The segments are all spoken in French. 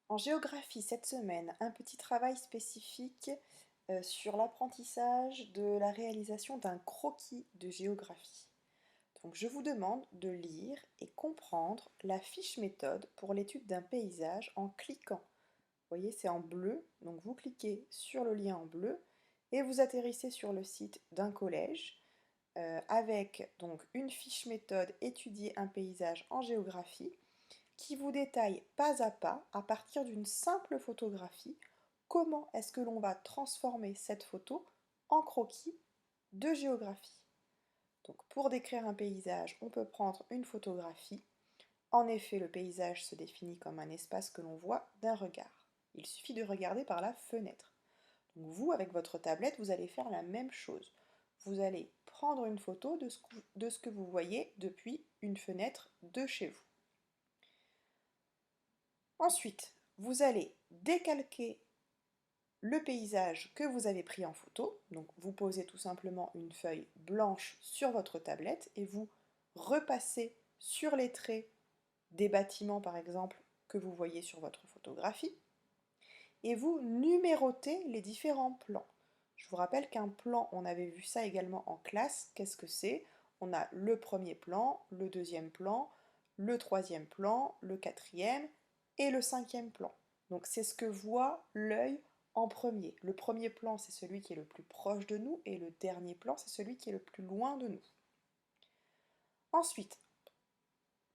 En géographie, cette semaine, un petit travail spécifique sur l'apprentissage de la réalisation d'un croquis de géographie. Donc je vous demande de lire et comprendre la fiche méthode pour l'étude d'un paysage en cliquant. Vous voyez, c'est en bleu, donc vous cliquez sur le lien en bleu et vous atterrissez sur le site d'un collège avec donc une fiche méthode étudier un paysage en géographie qui vous détaille pas à partir d'une simple photographie, comment est-ce que l'on va transformer cette photo en croquis de géographie. Donc pour décrire un paysage, on peut prendre une photographie. En effet, le paysage se définit comme un espace que l'on voit d'un regard. Il suffit de regarder par la fenêtre. Donc vous, avec votre tablette, vous allez faire la même chose. Vous allez prendre une photo de ce que vous voyez depuis une fenêtre de chez vous. Ensuite, vous allez décalquer le paysage que vous avez pris en photo. Donc vous posez tout simplement une feuille blanche sur votre tablette et vous repassez sur les traits des bâtiments par exemple que vous voyez sur votre photographie et vous numérotez les différents plans. Je vous rappelle qu'un plan, on avait vu ça également en classe. Qu'est-ce que c'est? On a le premier plan, le deuxième plan, le troisième plan, le quatrième et le cinquième plan. Donc c'est ce que voit l'œil en premier. Le premier plan, c'est celui qui est le plus proche de nous et le dernier plan, c'est celui qui est le plus loin de nous. Ensuite,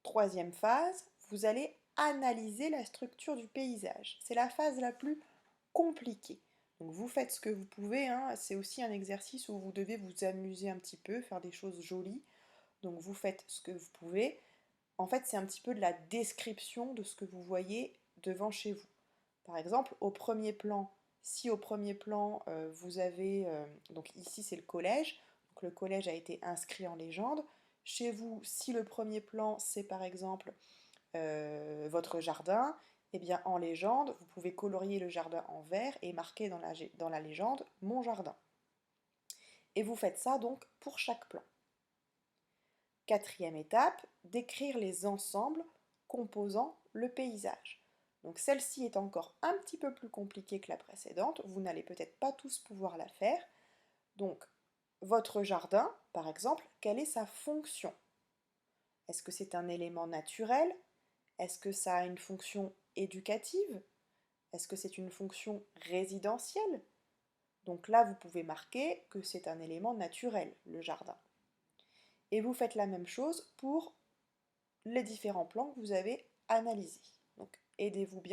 troisième phase, vous allez analyser la structure du paysage. C'est la phase la plus compliquée. Donc vous faites ce que vous pouvez, hein. C'est aussi un exercice où vous devez vous amuser un petit peu, faire des choses jolies. Donc vous faites ce que vous pouvez. En fait, c'est un petit peu de la description de ce que vous voyez devant chez vous. Par exemple, au premier plan, si au premier plan vous avez, donc ici c'est le collège, donc le collège a été inscrit en légende. Chez vous, si le premier plan c'est par exemple votre jardin, eh bien en légende, vous pouvez colorier le jardin en vert et marquer dans la légende mon jardin. Et vous faites ça donc pour chaque plan. Quatrième étape, décrire les ensembles composant le paysage. Donc celle-ci est encore un petit peu plus compliquée que la précédente, vous n'allez peut-être pas tous pouvoir la faire. Donc votre jardin, par exemple, quelle est sa fonction? Est-ce que c'est un élément naturel? Est-ce que ça a une fonction éducative? Est-ce que c'est une fonction résidentielle? Donc là, vous pouvez marquer que c'est un élément naturel, le jardin. Et vous faites la même chose pour les différents plans que vous avez analysés. Donc aidez-vous bien.